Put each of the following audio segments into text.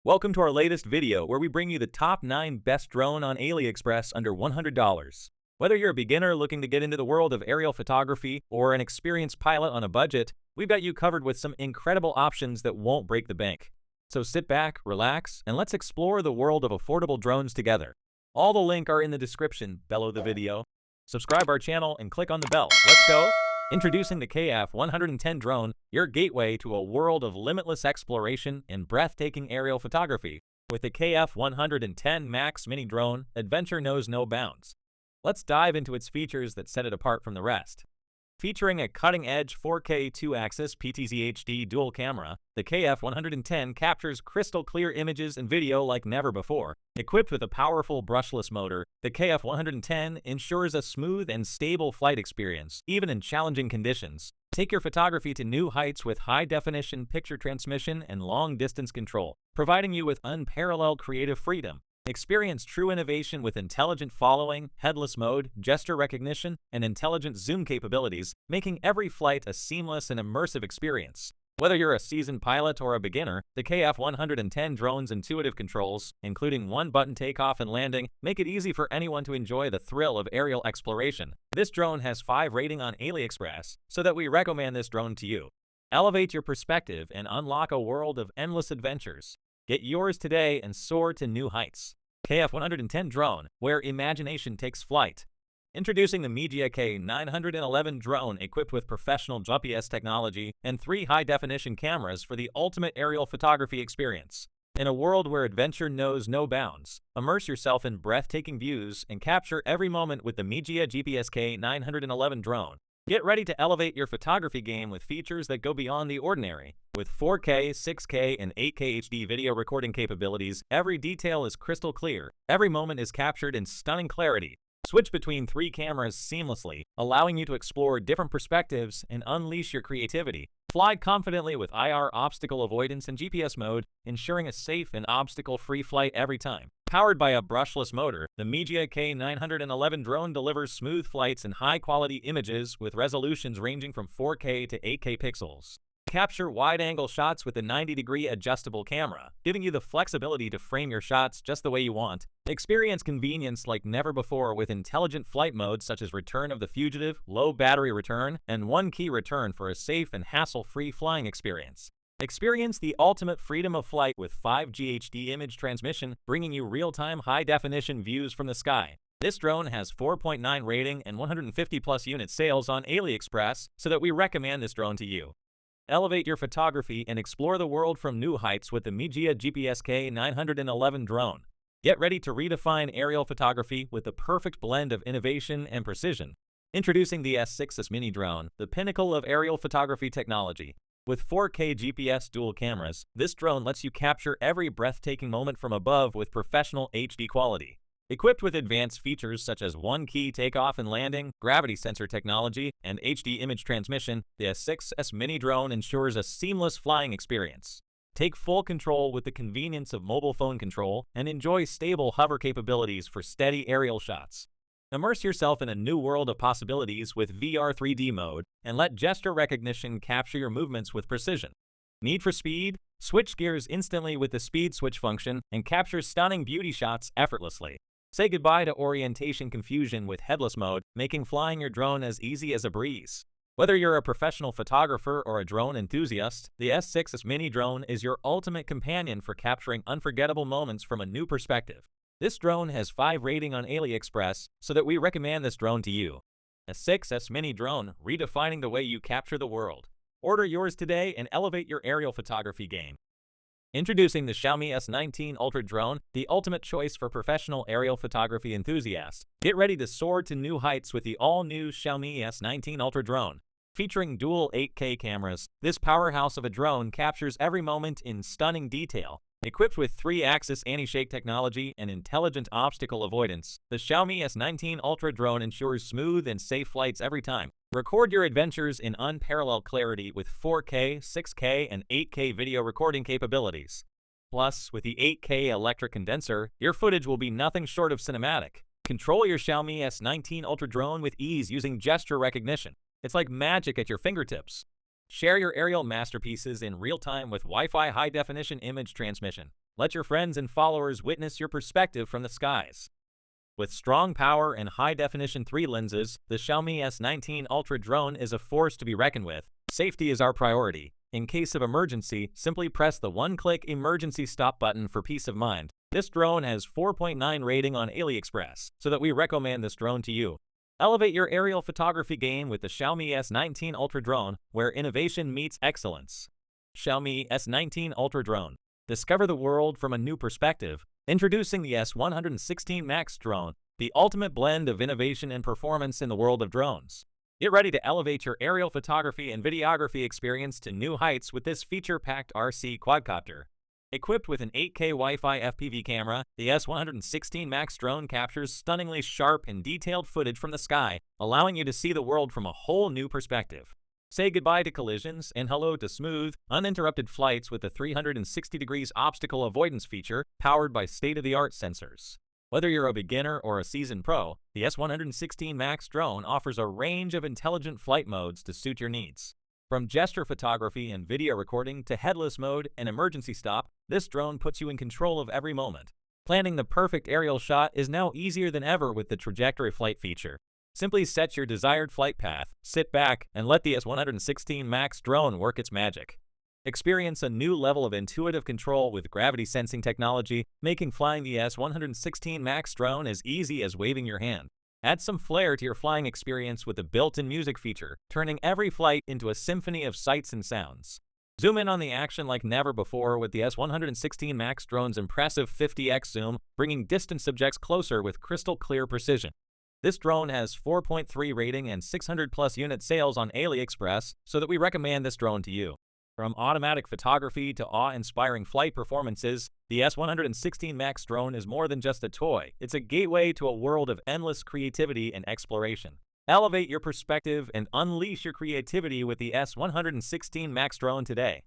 Welcome to our latest video where we bring you the top 9 best drone on Aliexpress under $100. Whether you're a beginner looking to get into the world of aerial photography or an experienced pilot on a budget, we've got you covered with some incredible options that won't break the bank. So sit back, relax, and let's explore the world of affordable drones together. All the links are in the description below the video. Subscribe our channel and click on the bell. Let's go! Introducing the KF110 Drone, your gateway to a world of limitless exploration and breathtaking aerial photography. With the KF110 MAX Mini Drone, adventure knows no bounds. Let's dive into its features that set it apart from the rest. Featuring a cutting-edge 4K 2-axis PTZ HD dual camera, the KF110 captures crystal-clear images and video like never before. Equipped with a powerful brushless motor, the KF110 ensures a smooth and stable flight experience, even in challenging conditions. Take your photography to new heights with high-definition picture transmission and long-distance control, providing you with unparalleled creative freedom. Experience true innovation with intelligent following, headless mode, gesture recognition, and intelligent zoom capabilities, making every flight a seamless and immersive experience. Whether you're a seasoned pilot or a beginner, the KF110 Drone's intuitive controls, including one-button takeoff and landing, make it easy for anyone to enjoy the thrill of aerial exploration. This drone has 5 rating on Aliexpress, so that we recommend this drone to you. Elevate your perspective and unlock a world of endless adventures. Get yours today and soar to new heights. KF110 Drone, where imagination takes flight. Introducing the MIJIA K911 drone equipped with professional GPS technology and 3 high-definition cameras for the ultimate aerial photography experience. In a world where adventure knows no bounds, immerse yourself in breathtaking views and capture every moment with the MIJIA GPS K911 drone. Get ready to elevate your photography game with features that go beyond the ordinary. With 4K, 6K, and 8K HD video recording capabilities, every detail is crystal clear. Every moment is captured in stunning clarity. Switch between 3 cameras seamlessly, allowing you to explore different perspectives and unleash your creativity. Fly confidently with IR obstacle avoidance and GPS mode, ensuring a safe and obstacle-free flight every time. Powered by a brushless motor, the MIJIA K911 drone delivers smooth flights and high-quality images with resolutions ranging from 4K to 8K pixels. Capture wide-angle shots with a 90-degree adjustable camera, giving you the flexibility to frame your shots just the way you want. Experience convenience like never before with intelligent flight modes such as Return of the Fugitive, Low Battery Return, and One-Key Return for a safe and hassle-free flying experience. Experience the ultimate freedom of flight with 5G HD image transmission, bringing you real-time high-definition views from the sky. This drone has 4.9 rating and 150-plus unit sales on Aliexpress, so that we recommend this drone to you. Elevate your photography and explore the world from new heights with the MIJIA GPS K911 drone. Get ready to redefine aerial photography with the perfect blend of innovation and precision. Introducing the S6S Mini Drone, the pinnacle of aerial photography technology. With 4K GPS dual cameras, this drone lets you capture every breathtaking moment from above with professional HD quality. Equipped with advanced features such as one-key takeoff and landing, gravity sensor technology, and HD image transmission, the S6S Mini Drone ensures a seamless flying experience. Take full control with the convenience of mobile phone control and enjoy stable hover capabilities for steady aerial shots. Immerse yourself in a new world of possibilities with VR 3D mode and let gesture recognition capture your movements with precision. Need for speed? Switch gears instantly with the speed switch function and capture stunning beauty shots effortlessly. Say goodbye to orientation confusion with headless mode, making flying your drone as easy as a breeze. Whether you're a professional photographer or a drone enthusiast, the S6S Mini Drone is your ultimate companion for capturing unforgettable moments from a new perspective. This drone has 5 rating on Aliexpress, so that we recommend this drone to you. S6S Mini Drone, redefining the way you capture the world. Order yours today and elevate your aerial photography game. Introducing the Xiaomi S19 Ultra Drone, the ultimate choice for professional aerial photography enthusiasts. Get ready to soar to new heights with the all-new Xiaomi S19 Ultra Drone. Featuring dual 8K cameras, this powerhouse of a drone captures every moment in stunning detail. Equipped with 3-axis anti-shake technology and intelligent obstacle avoidance, the Xiaomi S19 Ultra Drone ensures smooth and safe flights every time. Record your adventures in unparalleled clarity with 4K, 6K, and 8K video recording capabilities. Plus, with the 8K electric condenser, your footage will be nothing short of cinematic. Control your Xiaomi S19 Ultra Drone with ease using gesture recognition. It's like magic at your fingertips. Share your aerial masterpieces in real time with Wi-Fi high-definition image transmission. Let your friends and followers witness your perspective from the skies. With strong power and high-definition 3 lenses, the Xiaomi S19 Ultra Drone is a force to be reckoned with. Safety is our priority. In case of emergency, simply press the one-click emergency stop button for peace of mind. This drone has 4.9 rating on Aliexpress, so that we recommend this drone to you. Elevate your aerial photography game with the Xiaomi S19 Ultra Drone, where innovation meets excellence. Xiaomi S19 Ultra Drone. Discover the world from a new perspective. Introducing the S116 MAX Drone, the ultimate blend of innovation and performance in the world of drones. Get ready to elevate your aerial photography and videography experience to new heights with this feature-packed RC quadcopter. Equipped with an 8K Wi-Fi FPV camera, the S116 MAX Drone captures stunningly sharp and detailed footage from the sky, allowing you to see the world from a whole new perspective. Say goodbye to collisions and hello to smooth, uninterrupted flights with the 360 degrees obstacle avoidance feature powered by state-of-the-art sensors. Whether you're a beginner or a seasoned pro, the S116 MAX Drone offers a range of intelligent flight modes to suit your needs. From gesture photography and video recording to headless mode and emergency stop, this drone puts you in control of every moment. Planning the perfect aerial shot is now easier than ever with the trajectory flight feature. Simply set your desired flight path, sit back, and let the S116 MAX Drone work its magic. Experience a new level of intuitive control with gravity sensing technology, making flying the S116 MAX Drone as easy as waving your hand. Add some flair to your flying experience with the built-in music feature, turning every flight into a symphony of sights and sounds. Zoom in on the action like never before with the S116 MAX Drone's impressive 50x zoom, bringing distant subjects closer with crystal-clear precision. This drone has 4.3 rating and 600+ unit sales on Aliexpress, so that we recommend this drone to you. From automatic photography to awe-inspiring flight performances, the S116 MAX Drone is more than just a toy. It's a gateway to a world of endless creativity and exploration. Elevate your perspective and unleash your creativity with the S116 MAX Drone today.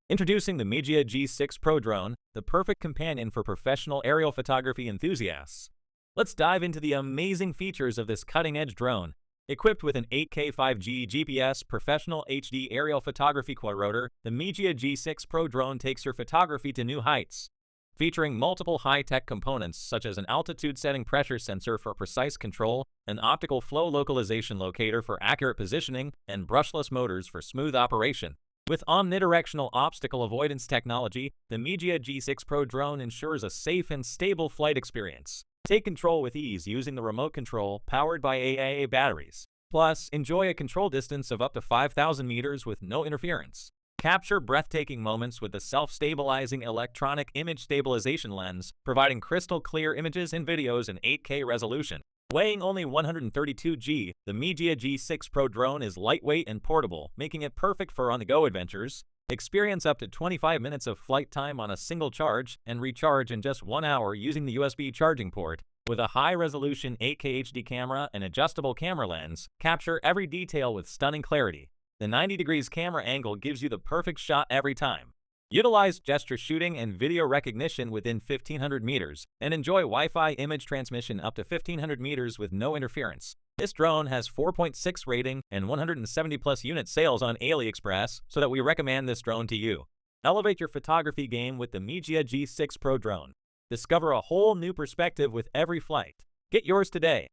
Introducing the MIJIA G6 Pro Drone, the perfect companion for professional aerial photography enthusiasts. Let's dive into the amazing features of this cutting-edge drone. Equipped with an 8K 5G GPS professional HD aerial photography quadrotor, the MIJIA G6 Pro Drone takes your photography to new heights. Featuring multiple high-tech components such as an altitude-setting pressure sensor for precise control, an optical flow localization locator for accurate positioning, and brushless motors for smooth operation. With omnidirectional obstacle avoidance technology, the MIJIA G6 Pro Drone ensures a safe and stable flight experience. Take control with ease using the remote control powered by AAA batteries. Plus, enjoy a control distance of up to 5,000 meters with no interference. Capture breathtaking moments with the self-stabilizing electronic image stabilization lens, providing crystal-clear images and videos in 8K resolution. Weighing only 132 g, the MIJIA G6 Pro Drone is lightweight and portable, making it perfect for on-the-go adventures. Experience up to 25 minutes of flight time on a single charge and recharge in just 1 hour using the USB charging port. With a high-resolution 8K HD camera and adjustable camera lens, capture every detail with stunning clarity. The 90 degrees camera angle gives you the perfect shot every time. Utilize gesture shooting and video recognition within 1,500 meters, and enjoy Wi-Fi image transmission up to 1,500 meters with no interference. This drone has 4.6 rating and 170+ unit sales on Aliexpress, so that we recommend this drone to you. Elevate your photography game with the MIJIA G6 Pro Drone. Discover a whole new perspective with every flight. Get yours today.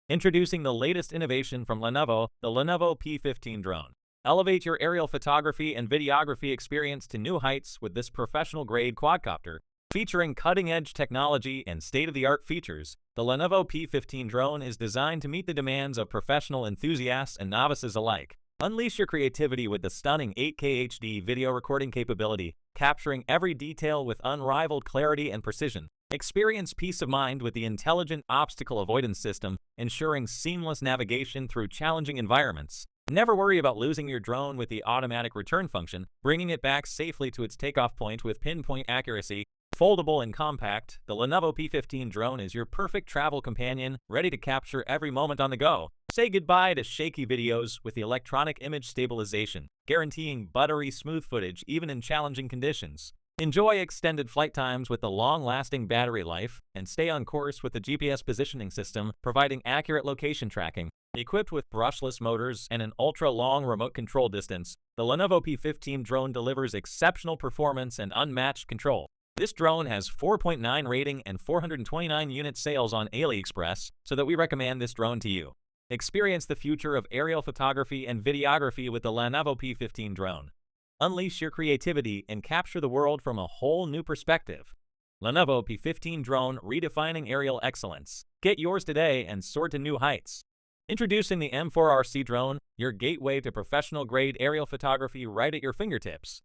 Introducing the latest innovation from Lenovo, the Lenovo P15 Drone. Elevate your aerial photography and videography experience to new heights with this professional-grade quadcopter. Featuring cutting-edge technology and state-of-the-art features, the Lenovo P15 Drone is designed to meet the demands of professional enthusiasts and novices alike. Unleash your creativity with the stunning 8K HD video recording capability, capturing every detail with unrivaled clarity and precision. Experience peace of mind with the intelligent obstacle avoidance system, ensuring seamless navigation through challenging environments. Never worry about losing your drone with the automatic return function, bringing it back safely to its takeoff point with pinpoint accuracy. Foldable and compact, the Lenovo P15 Drone is your perfect travel companion, ready to capture every moment on the go. Say goodbye to shaky videos with the electronic image stabilization, guaranteeing buttery smooth footage even in challenging conditions. Enjoy extended flight times with the long-lasting battery life, and stay on course with the GPS positioning system, providing accurate location tracking. Equipped with brushless motors and an ultra-long remote control distance, the Lenovo P15 Drone delivers exceptional performance and unmatched control. This drone has 4.9 rating and 429 unit sales on Aliexpress, so that we recommend this drone to you. Experience the future of aerial photography and videography with the Lenovo P15 Drone. Unleash your creativity and capture the world from a whole new perspective. Lenovo P15 Drone, redefining aerial excellence. Get yours today and soar to new heights. Introducing the M4RC Drone, your gateway to professional-grade aerial photography right at your fingertips.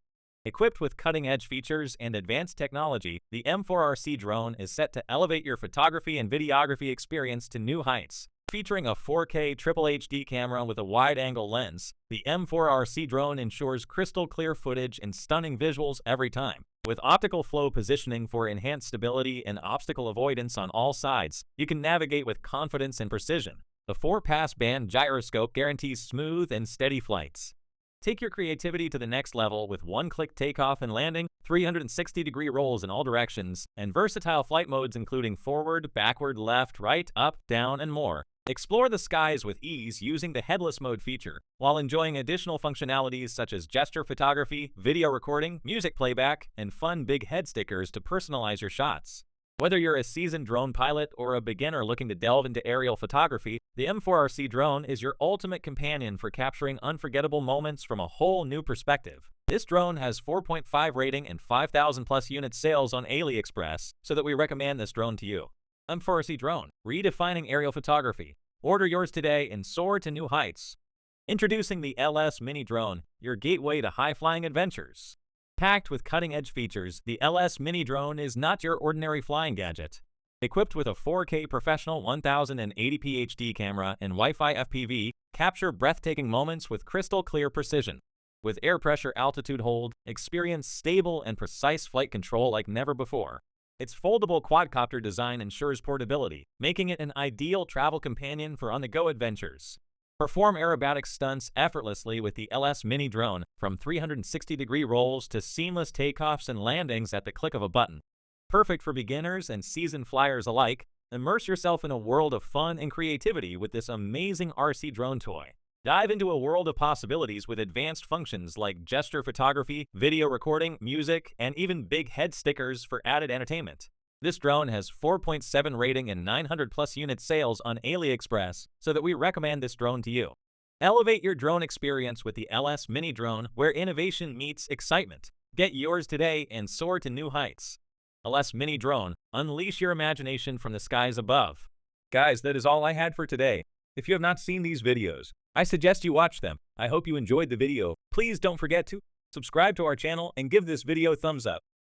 Equipped with cutting-edge features and advanced technology, the M4RC Drone is set to elevate your photography and videography experience to new heights. Featuring a 4K Triple HD camera with a wide-angle lens, the M4RC Drone ensures crystal-clear footage and stunning visuals every time. With optical flow positioning for enhanced stability and obstacle avoidance on all sides, you can navigate with confidence and precision. The 4-pass band gyroscope guarantees smooth and steady flights. Take your creativity to the next level with one-click takeoff and landing, 360-degree rolls in all directions, and versatile flight modes including forward, backward, left, right, up, down, and more. Explore the skies with ease using the headless mode feature, while enjoying additional functionalities such as gesture photography, video recording, music playback, and fun big head stickers to personalize your shots. Whether you're a seasoned drone pilot or a beginner looking to delve into aerial photography, the M4RC Drone is your ultimate companion for capturing unforgettable moments from a whole new perspective. This drone has 4.5 rating and 5,000 plus unit sales on Aliexpress, so that we recommend this drone to you. M4RC Drone, redefining aerial photography. Order yours today and soar to new heights. Introducing the S Mini Drone, your gateway to high-flying adventures. Packed with cutting-edge features, the S Mini Drone is not your ordinary flying gadget. Equipped with a 4K professional 1080p HD camera and Wi-Fi FPV, capture breathtaking moments with crystal-clear precision. With air pressure altitude hold, experience stable and precise flight control like never before. Its foldable quadcopter design ensures portability, making it an ideal travel companion for on-the-go adventures. Perform aerobatic stunts effortlessly with the S Mini Drone, from 360-degree rolls to seamless takeoffs and landings at the click of a button. Perfect for beginners and seasoned flyers alike, immerse yourself in a world of fun and creativity with this amazing RC drone toy. Dive into a world of possibilities with advanced functions like gesture photography, video recording, music, and even big head stickers for added entertainment. This drone has 4.7 rating and 900 plus unit sales on Aliexpress, so that we recommend this drone to you. Elevate your drone experience with the S Mini Drone, where innovation meets excitement. Get yours today and soar to new heights. S Mini Drone, unleash your imagination from the skies above. Guys, that is all I had for today. If you have not seen these videos, I suggest you watch them. I hope you enjoyed the video. Please don't forget to subscribe to our channel and give this video a thumbs up.